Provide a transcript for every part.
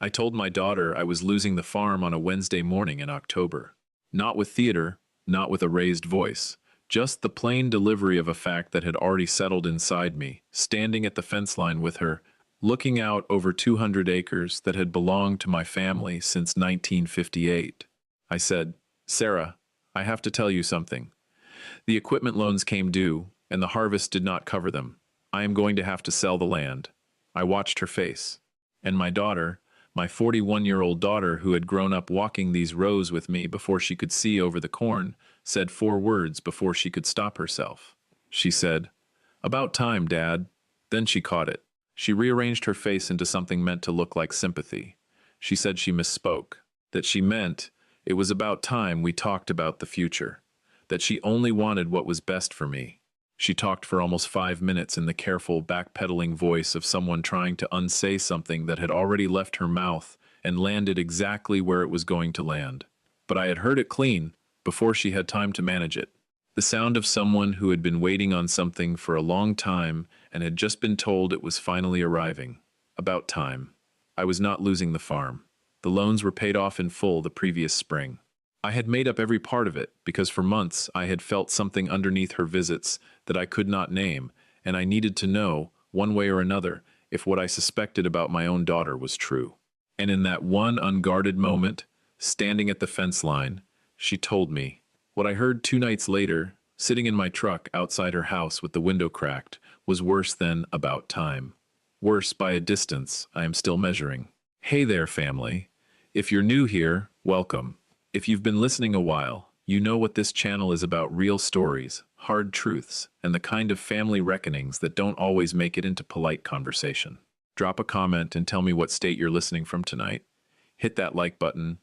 I told my daughter I was losing the farm on a Wednesday morning in October. Not with theater, not with a raised voice, just the plain delivery of a fact that had already settled inside me, standing at the fence line with her, looking out over 200 acres that had belonged to my family since 1958. I said, "Sarah, I have to tell you something. The equipment loans came due, and the harvest did not cover them. I am going to have to sell the land." I watched her face. And my daughter, my 41-year-old daughter who had grown up walking these rows with me before she could see over the corn, said 4 words before she could stop herself. She said, "About time, Dad." Then she caught it. She rearranged her face into something meant to look like sympathy. She said she misspoke, that she meant it was about time we talked about the future, that she only wanted what was best for me. She talked for almost 5 minutes in the careful, backpedaling voice of someone trying to unsay something that had already left her mouth and landed exactly where it was going to land. But I had heard it clean before she had time to manage it. The sound of someone who had been waiting on something for a long time and had just been told it was finally arriving. About time. I was not losing the farm. The loans were paid off in full the previous spring. I had made up every part of it because for months I had felt something underneath her visits that I could not name, and I needed to know, one way or another, if what I suspected about my own daughter was true. And in that one unguarded moment, standing at the fence line, she told me. What I heard 2 nights later, sitting in my truck outside her house with the window cracked, was worse than about time. Worse by a distance I am still measuring. Hey there, family. If you're new here, welcome. If you've been listening a while, you know what this channel is about: real stories, hard truths, and the kind of family reckonings that don't always make it into polite conversation. Drop a comment and tell me what state you're listening from tonight. Hit that like button,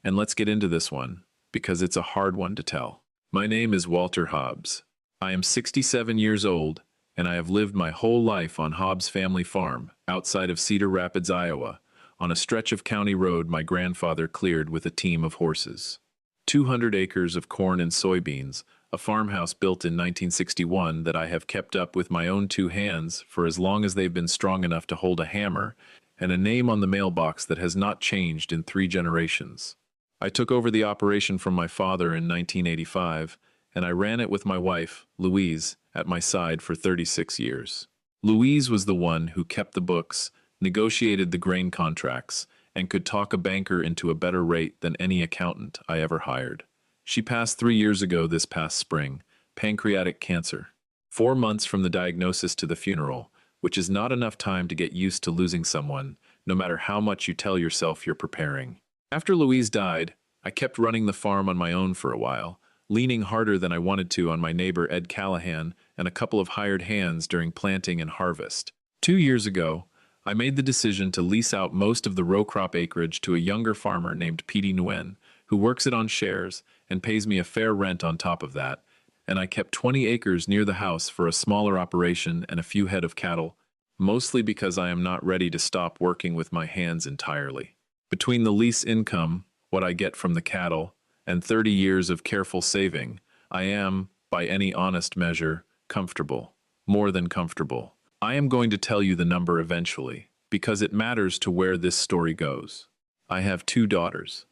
and let's get into this one, because it's a hard one to tell. My name is Walter Hobbs. I am 67 years old, and I have lived my whole life on Hobbs Family Farm, outside of Cedar Rapids, Iowa, on a stretch of county road my grandfather cleared with a team of horses. 200 acres of corn and soybeans, a farmhouse built in 1961 that I have kept up with my own 2 hands for as long as they've been strong enough to hold a hammer, and a name on the mailbox that has not changed in 3 generations. I took over the operation from my father in 1985, and I ran it with my wife, Louise, at my side for 36 years. Louise was the one who kept the books, negotiated the grain contracts, and could talk a banker into a better rate than any accountant I ever hired. She passed 3 years ago this past spring, pancreatic cancer. 4 months from the diagnosis to the funeral, which is not enough time to get used to losing someone, no matter how much you tell yourself you're preparing. After Louise died, I kept running the farm on my own for a while, leaning harder than I wanted to on my neighbor Ed Callahan and a couple of hired hands during planting and harvest. 2 years ago, I made the decision to lease out most of the row crop acreage to a younger farmer named Petey Nguyen, who works it on shares and pays me a fair rent on top of that, and I kept 20 acres near the house for a smaller operation and a few head of cattle, mostly because I am not ready to stop working with my hands entirely. Between the lease income, what I get from the cattle, and 30 years of careful saving, I am, by any honest measure, comfortable. More than comfortable. I am going to tell you the number eventually, because it matters to where this story goes. I have 2 daughters.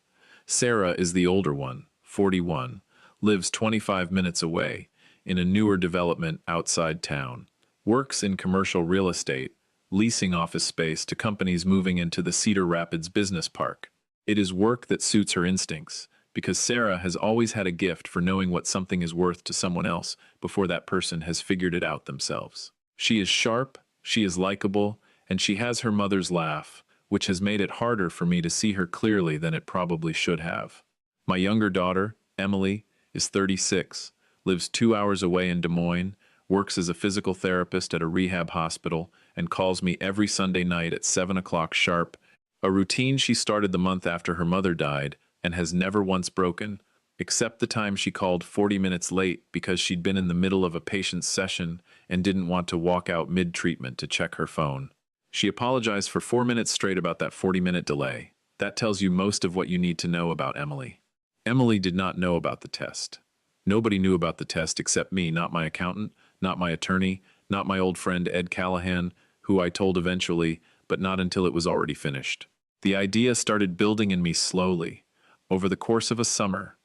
Sarah is the older one, 41, lives 25 minutes away, in a newer development outside town, works in commercial real estate, leasing office space to companies moving into the Cedar Rapids Business Park. It is work that suits her instincts, because Sarah has always had a gift for knowing what something is worth to someone else before that person has figured it out themselves. She is sharp, she is likable, and she has her mother's laugh, which has made it harder for me to see her clearly than it probably should have. My younger daughter, Emily, is 36, lives 2 hours away in Des Moines, works as a physical therapist at a rehab hospital, and calls me every Sunday night at 7 o'clock sharp, a routine she started the month after her mother died and has never once broken, except the time she called 40 minutes late because she'd been in the middle of a patient's session and didn't want to walk out mid-treatment to check her phone. She apologized for 4 minutes straight about that 40-minute delay. That tells you most of what you need to know about Emily. Emily did not know about the test. Nobody knew about the test except me, not my accountant, not my attorney, not my old friend Ed Callahan, who I told eventually, but not until it was already finished. The idea started building in me slowly, over the course of a summer,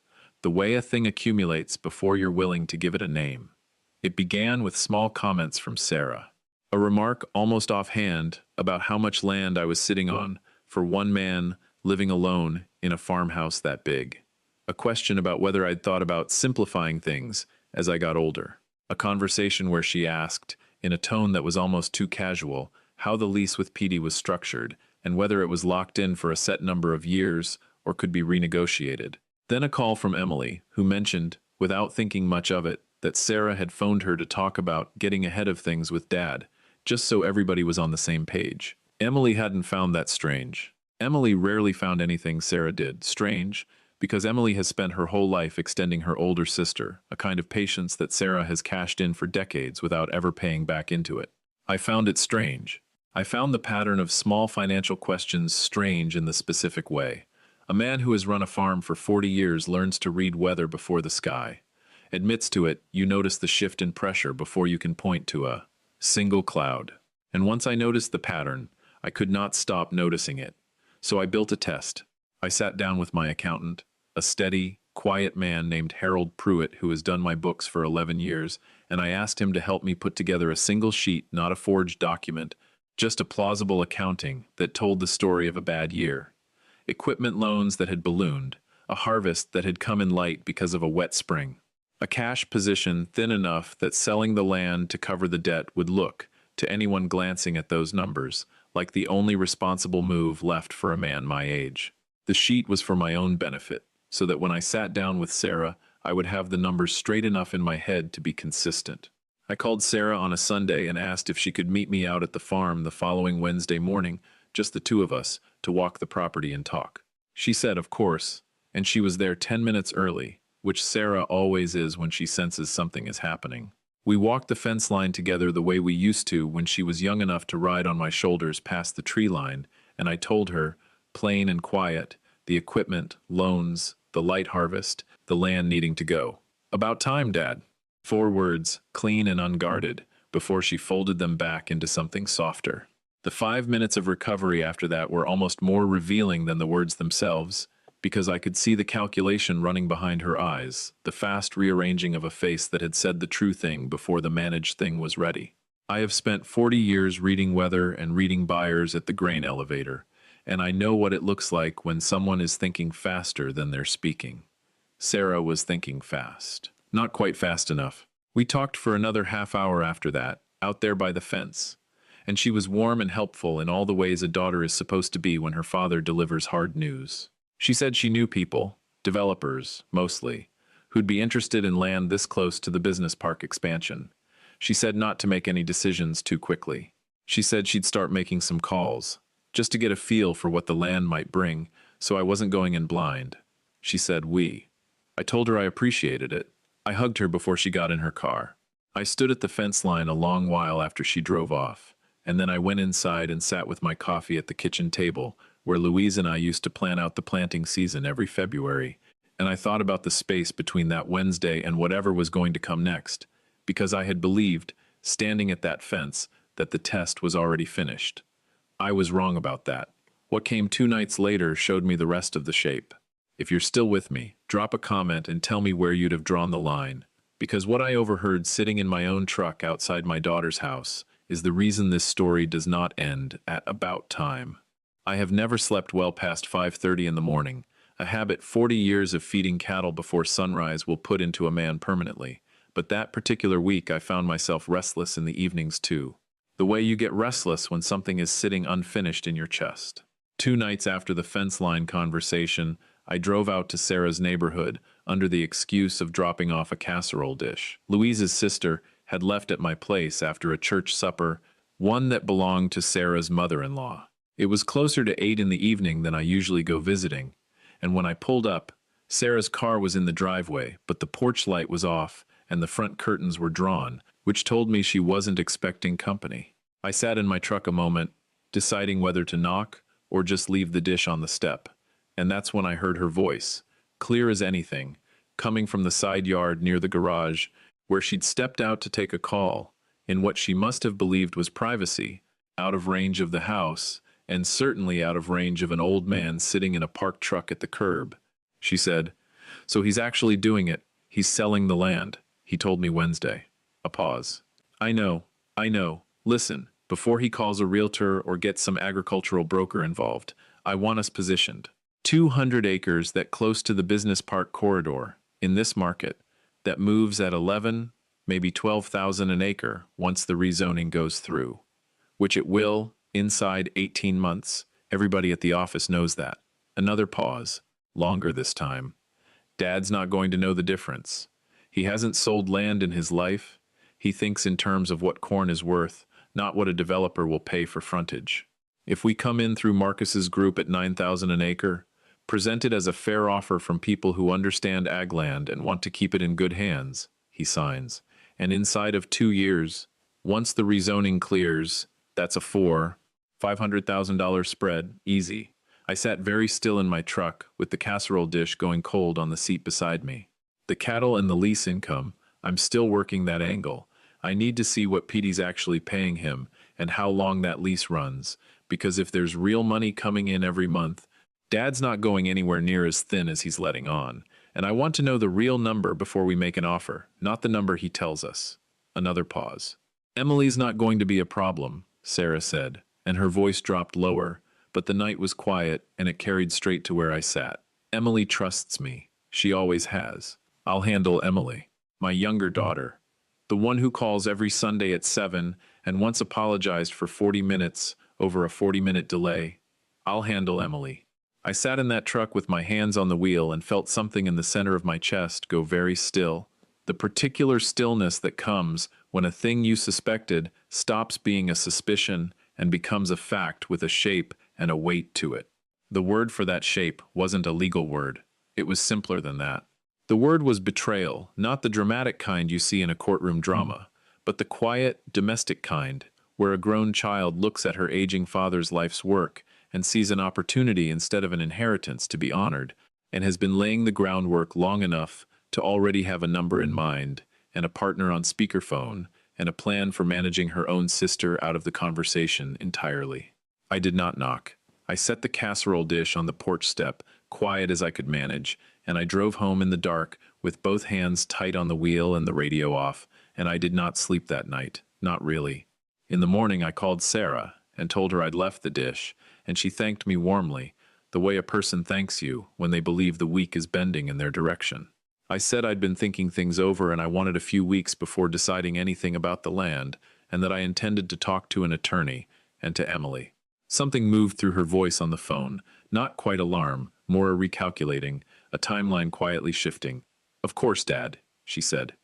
the way a thing accumulates before you're willing to give it a name. It began with small comments from Sarah. A remark almost offhand about how much land I was sitting on for one man living alone in a farmhouse that big. A question about whether I'd thought about simplifying things as I got older. A conversation where she asked, in a tone that was almost too casual, how the lease with Petey was structured and whether it was locked in for a set number of years or could be renegotiated. Then a call from Emily, who mentioned, without thinking much of it, that Sarah had phoned her to talk about getting ahead of things with Dad, just so everybody was on the same page. Emily hadn't found that strange. Emily rarely found anything Sarah did strange, because Emily has spent her whole life extending her older sister, a kind of patience that Sarah has cashed in for decades without ever paying back into it. I found it strange. I found the pattern of small financial questions strange in the specific way. A man who has run a farm for 40 years learns to read weather before the sky. Admits to it, you notice the shift in pressure before you can point to a single cloud. And once I noticed the pattern, I could not stop noticing it. So I built a test. I sat down with my accountant, a steady, quiet man named Harold Pruitt who has done my books for 11 years, and I asked him to help me put together a single sheet, not a forged document, just a plausible accounting that told the story of a bad year. Equipment loans that had ballooned, a harvest that had come in light because of a wet spring, a cash position thin enough that selling the land to cover the debt would look, to anyone glancing at those numbers, like the only responsible move left for a man my age. The sheet was for my own benefit, so that when I sat down with Sarah, I would have the numbers straight enough in my head to be consistent. I called Sarah on a Sunday and asked if she could meet me out at the farm the following Wednesday morning, just the two of us, to walk the property and talk. She said, of course, and she was there 10 minutes early, which Sarah always is when she senses something is happening. We walked the fence line together the way we used to when she was young enough to ride on my shoulders past the tree line, and I told her, plain and quiet, the equipment, loans, the light harvest, the land needing to go. About time, Dad. 4 words, clean and unguarded, before she folded them back into something softer. The 5 minutes of recovery after that were almost more revealing than the words themselves, because I could see the calculation running behind her eyes, the fast rearranging of a face that had said the true thing before the managed thing was ready. I have spent 40 years reading weather and reading buyers at the grain elevator, and I know what it looks like when someone is thinking faster than they're speaking. Sarah was thinking fast. Not quite fast enough. We talked for another half hour after that, out there by the fence, and she was warm and helpful in all the ways a daughter is supposed to be when her father delivers hard news. She said she knew people, developers, mostly, who'd be interested in land this close to the business park expansion. She said not to make any decisions too quickly. She said she'd start making some calls, just to get a feel for what the land might bring, so I wasn't going in blind. She said we. I told her I appreciated it. I hugged her before she got in her car. I stood at the fence line a long while after she drove off, and then I went inside and sat with my coffee at the kitchen table, where Louise and I used to plan out the planting season every February, and I thought about the space between that Wednesday and whatever was going to come next, because I had believed, standing at that fence, that the test was already finished. I was wrong about that. What came 2 nights later showed me the rest of the shape. If you're still with me, drop a comment and tell me where you'd have drawn the line, because what I overheard sitting in my own truck outside my daughter's house is the reason this story does not end at about time. I have never slept well past 5:30 in the morning, a habit 40 years of feeding cattle before sunrise will put into a man permanently, but that particular week I found myself restless in the evenings too. The way you get restless when something is sitting unfinished in your chest. 2 nights after the fence line conversation, I drove out to Sarah's neighborhood under the excuse of dropping off a casserole dish. Louise's sister had left at my place after a church supper, one that belonged to Sarah's mother-in-law. It was closer to 8 in the evening than I usually go visiting, and when I pulled up, Sarah's car was in the driveway, but the porch light was off and the front curtains were drawn, which told me she wasn't expecting company. I sat in my truck a moment, deciding whether to knock or just leave the dish on the step, and that's when I heard her voice, clear as anything, coming from the side yard near the garage, where she'd stepped out to take a call, in what she must have believed was privacy, out of range of the house, and certainly out of range of an old man sitting in a parked truck at the curb. She said, "So he's actually doing it. He's selling the land. He told me Wednesday." A pause. I know. Listen, before he calls a realtor or gets some agricultural broker involved, I want us positioned. 200 acres that close to the business park corridor, in this market, that moves at 11, maybe 12,000 an acre once the rezoning goes through. Which it will, inside 18 months. Everybody at the office knows that. Another pause. Longer this time. Dad's not going to know the difference. He hasn't sold land in his life. He thinks in terms of what corn is worth, not what a developer will pay for frontage. If we come in through Marcus's group at 9,000 an acre, present it as a fair offer from people who understand ag land and want to keep it in good hands, he signs. And inside of 2 years, once the rezoning clears, that's a $500,000 spread, easy. I sat very still in my truck, with the casserole dish going cold on the seat beside me. The cattle and the lease income, I'm still working that angle. I need to see what Petey's actually paying him and how long that lease runs, because if there's real money coming in every month, Dad's not going anywhere near as thin as he's letting on, and I want to know the real number before we make an offer, not the number he tells us. Another pause. Emily's not going to be a problem, Sarah said, and her voice dropped lower, but the night was quiet and it carried straight to where I sat. Emily trusts me. She always has. I'll handle Emily, my younger daughter, the one who calls every Sunday at 7 and once apologized for 40 minutes over a 40-minute delay. I'll handle Emily. I sat in that truck with my hands on the wheel and felt something in the center of my chest go very still. The particular stillness that comes when a thing you suspected stops being a suspicion and becomes a fact with a shape and a weight to it. The word for that shape wasn't a legal word. It was simpler than that. The word was betrayal, not the dramatic kind you see in a courtroom drama, but the quiet, domestic kind, where a grown child looks at her aging father's life's work and sees an opportunity instead of an inheritance to be honored, and has been laying the groundwork long enough to already have a number in mind, and a partner on speakerphone, and a plan for managing her own sister out of the conversation entirely. I did not knock. I set the casserole dish on the porch step, quiet as I could manage, and I drove home in the dark with both hands tight on the wheel and the radio off, and I did not sleep that night, not really. In the morning I called Sarah and told her I'd left the dish, and she thanked me warmly, the way a person thanks you when they believe the week is bending in their direction. I said I'd been thinking things over and I wanted a few weeks before deciding anything about the land, and that I intended to talk to an attorney and to Emily. Something moved through her voice on the phone, not quite alarm, more a recalculating, a timeline quietly shifting. "Of course, Dad," she said.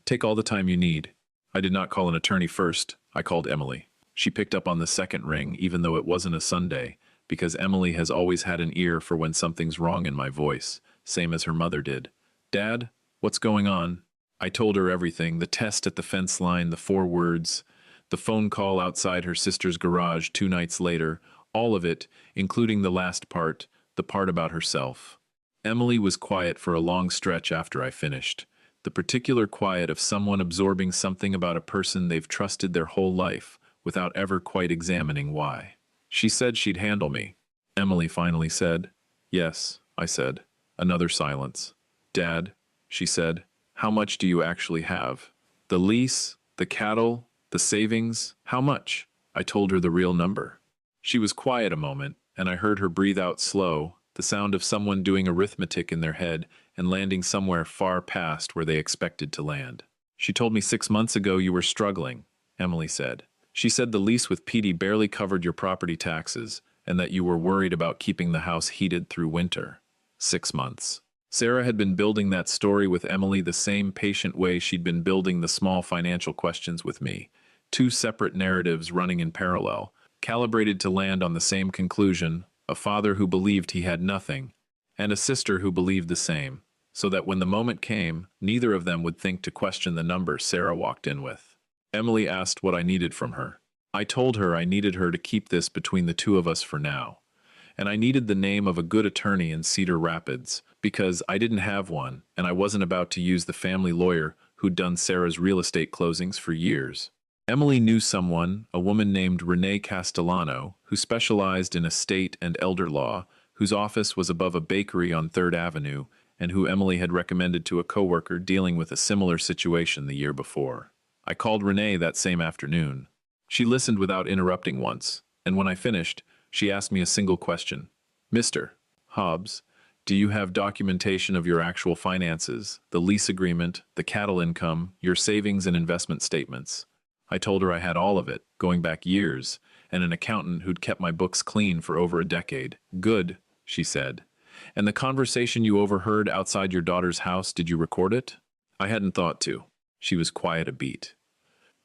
"Take all the time you need." I did not call an attorney first. I called Emily. She picked up on the second ring, even though it wasn't a Sunday, because Emily has always had an ear for when something's wrong in my voice, same as her mother did. "Dad, what's going on?" I told her everything, the test at the fence line, the 4 words, the phone call outside her sister's garage 2 nights later, all of it, including the last part, the part about herself. Emily was quiet for a long stretch after I finished, the particular quiet of someone absorbing something about a person they've trusted their whole life without ever quite examining why. She said she'd handle me. Emily finally said, "Yes," I said. Another silence. "Dad," she said, "how much do you actually have? The lease, the cattle, the savings, how much?" I told her the real number. She was quiet a moment, and I heard her breathe out slow, the sound of someone doing arithmetic in their head and landing somewhere far past where they expected to land. "She told me 6 months ago you were struggling," Emily said. "She said the lease with Petey barely covered your property taxes and that you were worried about keeping the house heated through winter." 6 months. Sarah had been building that story with Emily the same patient way she'd been building the small financial questions with me. 2 separate narratives running in parallel, calibrated to land on the same conclusion: a father who believed he had nothing, and a sister who believed the same, so that when the moment came, neither of them would think to question the number Sarah walked in with. Emily asked what I needed from her. I told her I needed her to keep this between the 2 of us for now, and I needed the name of a good attorney in Cedar Rapids, because I didn't have one, and I wasn't about to use the family lawyer who'd done Sarah's real estate closings for years. Emily knew someone, a woman named Renee Castellano, who specialized in estate and elder law, whose office was above a bakery on 3rd Avenue, and who Emily had recommended to a coworker dealing with a similar situation the year before. I called Renee that same afternoon. She listened without interrupting once, and when I finished, she asked me a single question. Mr. Hobbs, do you have documentation of your actual finances, the lease agreement, the cattle income, your savings and investment statements? I told her I had all of it, going back years, and an accountant who'd kept my books clean for over a decade. Good, she said. And the conversation you overheard outside your daughter's house, did you record it? I hadn't thought to. She was quiet a beat.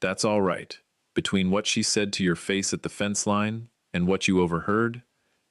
That's all right. Between what she said to your face at the fence line and what you overheard,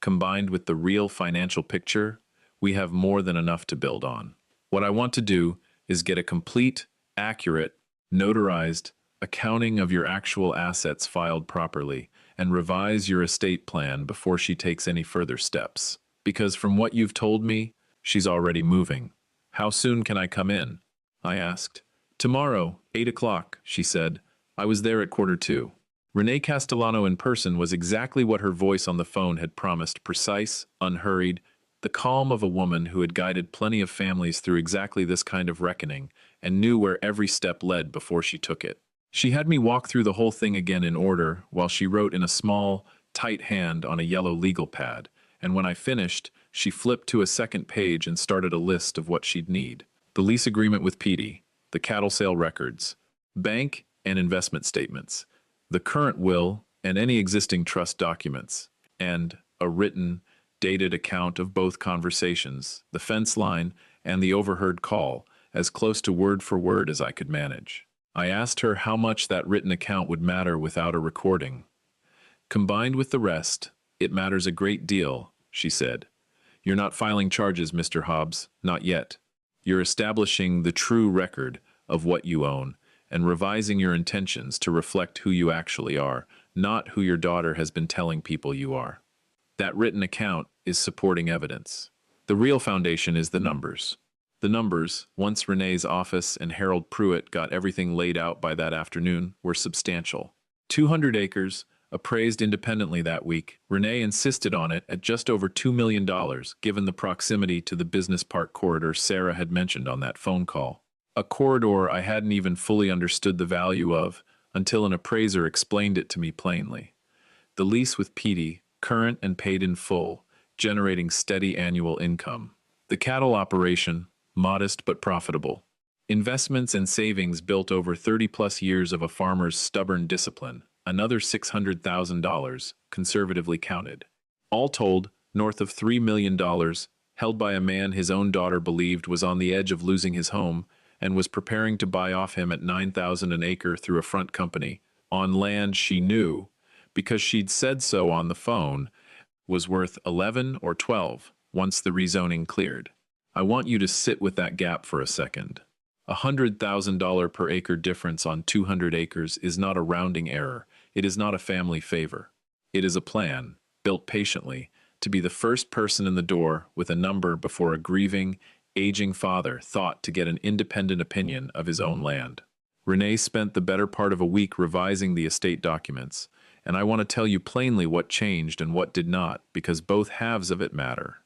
combined with the real financial picture, we have more than enough to build on. What I want to do is get a complete, accurate, notarized accounting of your actual assets filed properly and revise your estate plan before she takes any further steps. Because from what you've told me, she's already moving. How soon can I come in? I asked. Tomorrow, 8 o'clock, she said. I was there at 1:45. Renee Castellano in person was exactly what her voice on the phone had promised, precise, unhurried, the calm of a woman who had guided plenty of families through exactly this kind of reckoning and knew where every step led before she took it. She had me walk through the whole thing again in order while she wrote in a small, tight hand on a yellow legal pad, and when I finished, she flipped to a second page and started a list of what she'd need. The lease agreement with Petey, the cattle sale records, bank and investment statements, the current will and any existing trust documents, and a written, dated account of both conversations, the fence line and the overheard call, as close to word for word as I could manage. I asked her how much that written account would matter without a recording. Combined with the rest, it matters a great deal, she said. You're not filing charges, Mr. Hobbs, not yet. You're establishing the true record of what you own and revising your intentions to reflect who you actually are, not who your daughter has been telling people you are. That written account is supporting evidence. The real foundation is the numbers. The numbers, once Renee's office and Harold Pruitt got everything laid out by that afternoon, were substantial. 200 acres, appraised independently that week. Renee insisted on it at just over $2 million, given the proximity to the business park corridor Sarah had mentioned on that phone call. A corridor I hadn't even fully understood the value of until an appraiser explained it to me plainly. The lease with Petey, current and paid in full, generating steady annual income. The cattle operation, modest but profitable. Investments and savings built over 30-plus years of a farmer's stubborn discipline, another $600,000, conservatively counted. All told, north of $3 million, held by a man his own daughter believed was on the edge of losing his home and was preparing to buy off him at $9,000 an acre through a front company, on land she knew, because she'd said so on the phone, was worth 11 or 12 once the rezoning cleared. I want you to sit with that gap for a second. $100,000 per acre difference on 200 acres is not a rounding error. It is not a family favor. It is a plan, built patiently, to be the first person in the door with a number before a grieving, aging father thought to get an independent opinion of his own land. Renee spent the better part of a week revising the estate documents, and I want to tell you plainly what changed and what did not, because both halves of it matter.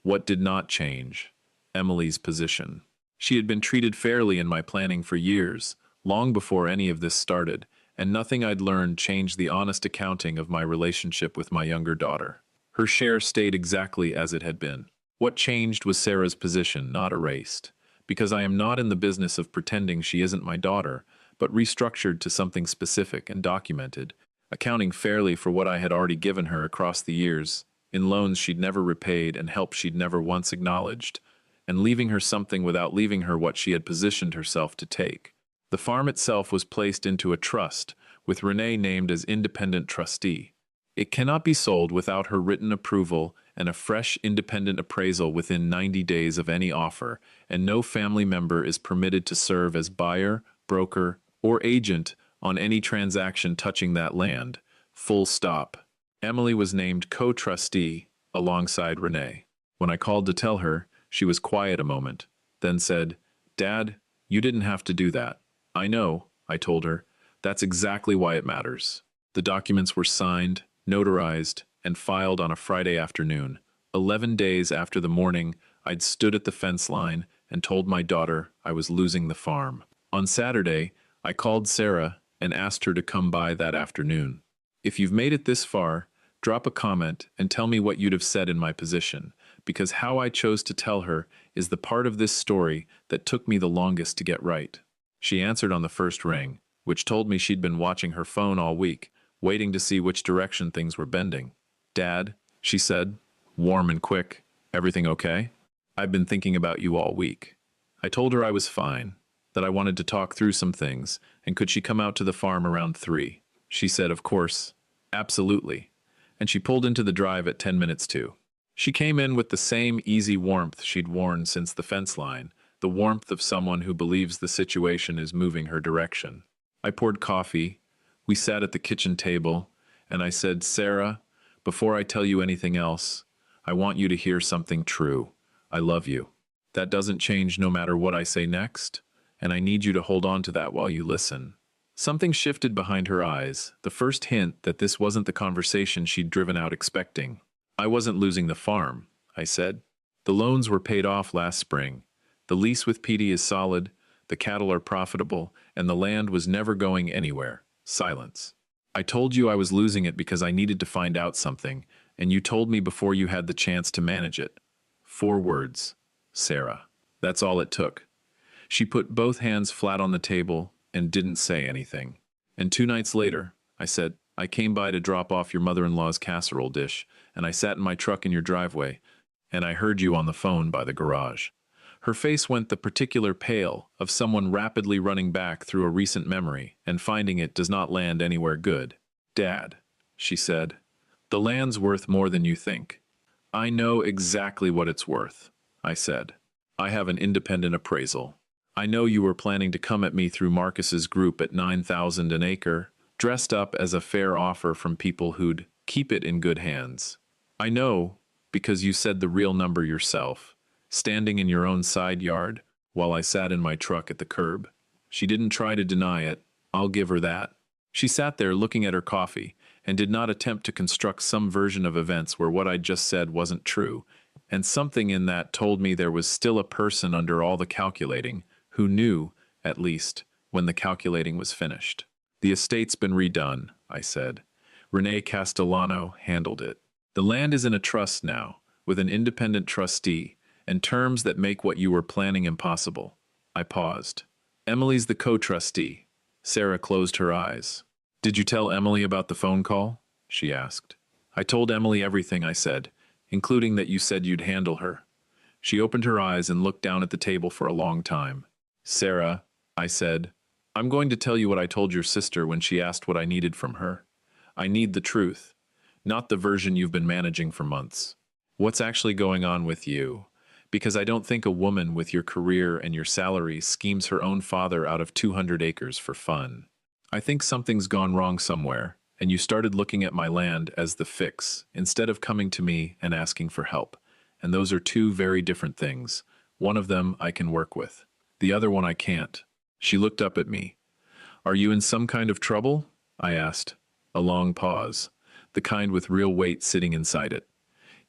What did not change? Emily's position. She had been treated fairly in my planning for years, long before any of this started, and nothing I'd learned changed the honest accounting of my relationship with my younger daughter. Her share stayed exactly as it had been. What changed was Sarah's position, not erased, because I am not in the business of pretending she isn't my daughter, but restructured to something specific and documented, accounting fairly for what I had already given her across the years, in loans she'd never repaid and help she'd never once acknowledged, and leaving her something without leaving her what she had positioned herself to take. The farm itself was placed into a trust, with Renee named as independent trustee. It cannot be sold without her written approval and a fresh independent appraisal within 90 days of any offer, and no family member is permitted to serve as buyer, broker, or agent on any transaction touching that land. Full stop. Emily was named co-trustee alongside Renee. When I called to tell her, she was quiet a moment, then said, "Dad, you didn't have to do that." "I know," I told her, That's exactly why it matters. The documents were signed, notarized, and filed on a Friday afternoon, 11 days after the morning I'd stood at the fence line and told my daughter I was losing the farm. On Saturday, I called Sarah and asked her to come by that afternoon. If you've made it this far, drop a comment and tell me what you'd have said in my position, because how I chose to tell her is the part of this story that took me the longest to get right. She answered on the first ring, which told me she'd been watching her phone all week, waiting to see which direction things were bending. "Dad," she said, warm and quick, "everything okay? I've been thinking about you all week." I told her I was fine, that I wanted to talk through some things, and could she come out to the farm around 3? She said, of course, absolutely, and she pulled into the drive at 10 minutes to. She came in with the same easy warmth she'd worn since the fence line, the warmth of someone who believes the situation is moving her direction. I poured coffee, we sat at the kitchen table, and I said, "Sarah, before I tell you anything else, I want you to hear something true. I love you. That doesn't change no matter what I say next, and I need you to hold on to that while you listen." Something shifted behind her eyes, the first hint that this wasn't the conversation she'd driven out expecting. "I wasn't losing the farm," I said. "The loans were paid off last spring. The lease with PD is solid, the cattle are profitable, and the land was never going anywhere." Silence. "I told you I was losing it because I needed to find out something, and you told me before you had the chance to manage it." 4 words. Sarah. That's all it took. She put both hands flat on the table and didn't say anything. "And 2 nights later," I said, "I came by to drop off your mother-in-law's casserole dish, and I sat in my truck in your driveway, and I heard you on the phone by the garage." Her face went the particular pale of someone rapidly running back through a recent memory and finding it does not land anywhere good. "Dad," she said, "the land's worth more than you think." "I know exactly what it's worth," I said. "I have an independent appraisal. I know you were planning to come at me through Marcus's group at 9,000 an acre, dressed up as a fair offer from people who'd keep it in good hands. I know because you said the real number yourself, standing in your own side yard while I sat in my truck at the curb." She didn't try to deny it, I'll give her that. She sat there looking at her coffee and did not attempt to construct some version of events where what I'd just said wasn't true, and something in that told me there was still a person under all the calculating who knew, at least, when the calculating was finished. "The estate's been redone," I said. "Renee Castellano handled it. The land is in a trust now, with an independent trustee, and terms that make what you were planning impossible." I paused. "Emily's the co-trustee." Sarah closed her eyes. "Did you tell Emily about the phone call?" she asked. "I told Emily everything," I said, "including that you said you'd handle her." She opened her eyes and looked down at the table for a long time. "Sarah," I said, "I'm going to tell you what I told your sister when she asked what I needed from her. I need the truth, not the version you've been managing for months. What's actually going on with you? Because I don't think a woman with your career and your salary schemes her own father out of 200 acres for fun. I think something's gone wrong somewhere, and you started looking at my land as the fix, instead of coming to me and asking for help. And those are 2 very different things. One of them I can work with. The other one I can't." She looked up at me. "Are you in some kind of trouble?" I asked. A long pause, the kind with real weight sitting inside it.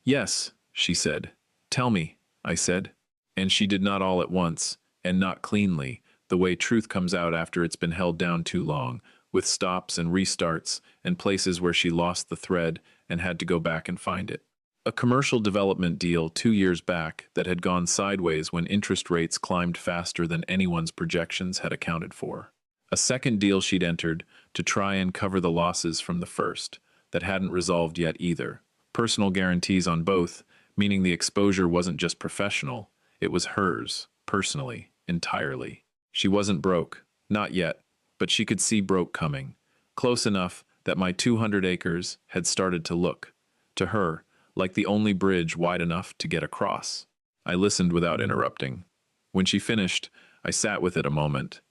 "Yes," she said. "Tell me," I said. And she did not all at once, and not cleanly, the way truth comes out after it's been held down too long, with stops and restarts, and places where she lost the thread and had to go back and find it. A commercial development deal 2 years back that had gone sideways when interest rates climbed faster than anyone's projections had accounted for. A second deal she'd entered to try and cover the losses from the first, that hadn't resolved yet either. Personal guarantees on both, meaning the exposure wasn't just professional, it was hers, personally, entirely. She wasn't broke, not yet, but she could see broke coming, close enough that my 200 acres had started to look, to her, like the only bridge wide enough to get across. I listened without interrupting. When she finished, I sat with it a moment.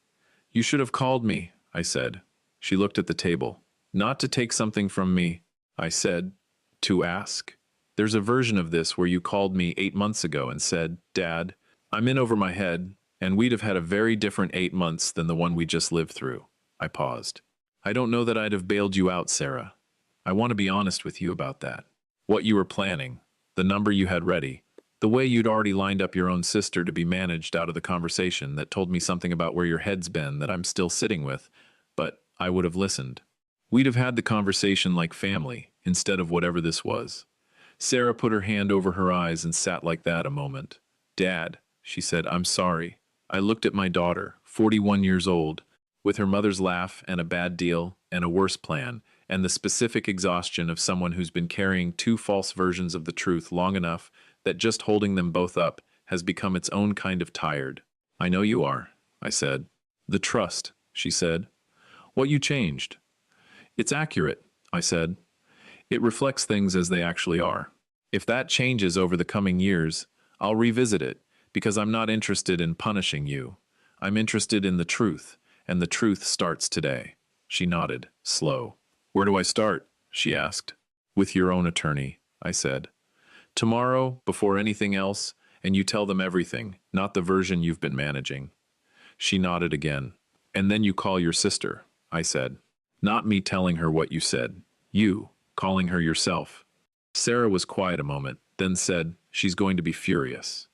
"You should have called me," I said. She looked at the table. "Not to take something from me," I said. "To ask. There's a version of this where you called me 8 months ago and said, 'Dad, I'm in over my head,' and we'd have had a very different 8 months than the one we just lived through." I paused. I don't know that I'd have bailed you out, Sarah. I want to be honest with you about that. What you were planning, the number you had ready, the way you'd already lined up your own sister to be managed out of the conversation that told me something about where your head's been that I'm still sitting with, but I would have listened. We'd have had the conversation like family, instead of whatever this was. Sarah put her hand over her eyes and sat like that a moment. Dad, she said, I'm sorry. I looked at my daughter, 41 years old, with her mother's laugh and a bad deal and a worse plan, and the specific exhaustion of someone who's been carrying two false versions of the truth long enough that just holding them both up has become its own kind of tired. I know you are, I said. The trust, she said. What you changed? It's accurate, I said. It reflects things as they actually are. If that changes over the coming years, I'll revisit it, because I'm not interested in punishing you. I'm interested in the truth, and the truth starts today. She nodded, slow. Where do I start? She asked. With your own attorney, I said. Tomorrow, before anything else, and you tell them everything, not the version you've been managing. She nodded again. And then you call your sister, I said. Not me telling her what you said. You, calling her yourself. Sarah was quiet a moment, then said, she's going to be furious.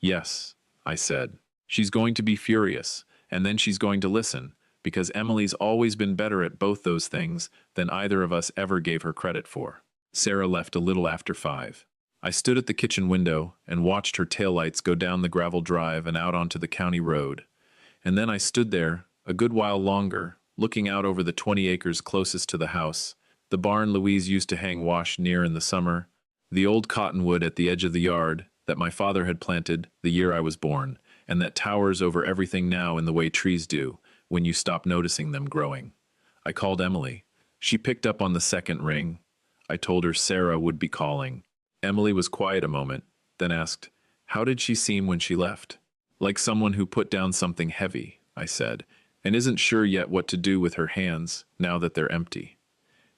Yes, I said. She's going to be furious, and then she's going to listen, because Emily's always been better at both those things than either of us ever gave her credit for. Sarah left a little after 5. I stood at the kitchen window and watched her taillights go down the gravel drive and out onto the county road. And then I stood there, a good while longer, looking out over the 20 acres closest to the house, the barn Louise used to hang wash near in the summer, the old cottonwood at the edge of the yard that my father had planted the year I was born, and that towers over everything now in the way trees do when you stop noticing them growing. I called Emily. She picked up on the second ring. I told her Sarah would be calling. Emily was quiet a moment, then asked, how did she seem when she left? Like someone who put down something heavy, I said, and isn't sure yet what to do with her hands now that they're empty.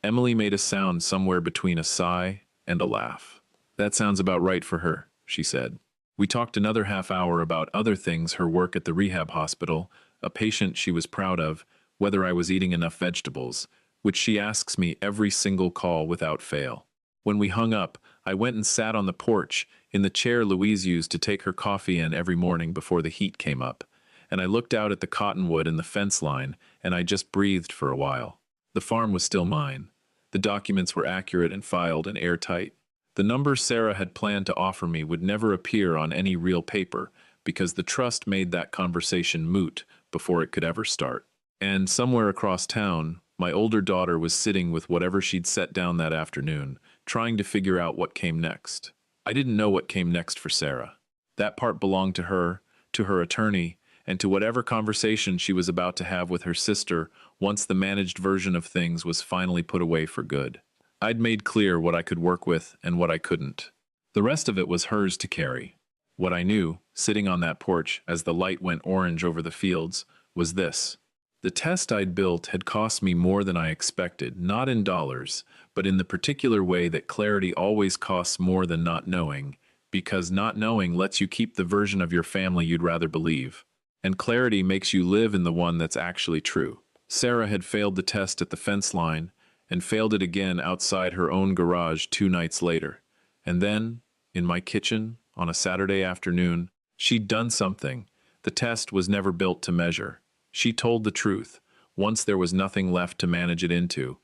Emily made a sound somewhere between a sigh and a laugh. That sounds about right for her, she said. We talked another half hour about other things, her work at the rehab hospital, a patient she was proud of, whether I was eating enough vegetables, which she asks me every single call without fail. When we hung up, I went and sat on the porch, in the chair Louise used to take her coffee in every morning before the heat came up, and I looked out at the cottonwood and the fence line, and I just breathed for a while. The farm was still mine. The documents were accurate and filed and airtight. The number Sarah had planned to offer me would never appear on any real paper, because the trust made that conversation moot before it could ever start. And somewhere across town, my older daughter was sitting with whatever she'd set down that afternoon, trying to figure out what came next. I didn't know what came next for Sarah. That part belonged to her attorney, and to whatever conversation she was about to have with her sister once the managed version of things was finally put away for good. I'd made clear what I could work with and what I couldn't. The rest of it was hers to carry. What I knew, sitting on that porch as the light went orange over the fields, was this. The test I'd built had cost me more than I expected, not in dollars, but in the particular way that clarity always costs more than not knowing, because not knowing lets you keep the version of your family you'd rather believe. And clarity makes you live in the one that's actually true. Sarah had failed the test at the fence line, and failed it again outside her own garage 2 nights later. And then, in my kitchen, on a Saturday afternoon, she'd done something the test was never built to measure. She told the truth, once there was nothing left to manage it into.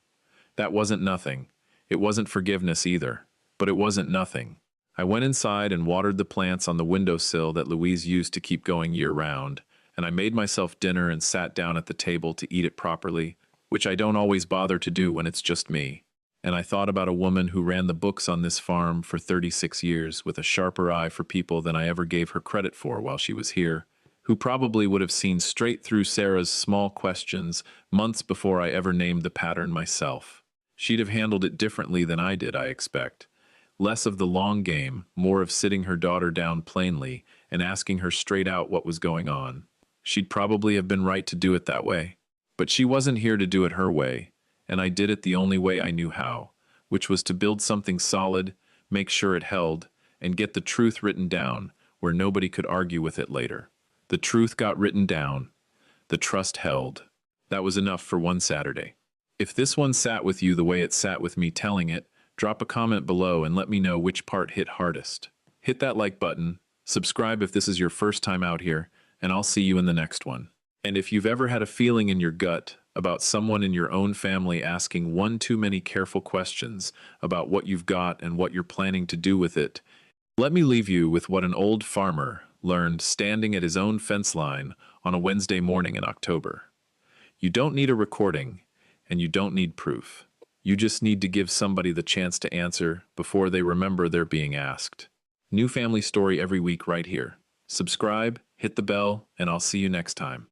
That wasn't nothing. It wasn't forgiveness either, but it wasn't nothing. I went inside and watered the plants on the windowsill that Louise used to keep going year-round, and I made myself dinner and sat down at the table to eat it properly, which I don't always bother to do when it's just me. And I thought about a woman who ran the books on this farm for 36 years with a sharper eye for people than I ever gave her credit for while she was here, who probably would have seen straight through Sarah's small questions months before I ever named the pattern myself. She'd have handled it differently than I did, I expect. Less of the long game, more of sitting her daughter down plainly and asking her straight out what was going on. She'd probably have been right to do it that way. But she wasn't here to do it her way, and I did it the only way I knew how, which was to build something solid, make sure it held, and get the truth written down where nobody could argue with it later. The truth got written down. The trust held. That was enough for one Saturday. If this one sat with you the way it sat with me telling it, drop a comment below and let me know which part hit hardest. Hit that like button, subscribe if this is your first time out here, and I'll see you in the next one. And if you've ever had a feeling in your gut about someone in your own family asking one too many careful questions about what you've got and what you're planning to do with it, let me leave you with what an old farmer learned standing at his own fence line on a Wednesday morning in October. You don't need a recording, and you don't need proof. You just need to give somebody the chance to answer before they remember they're being asked. New family story every week right here. Subscribe, hit the bell, and I'll see you next time.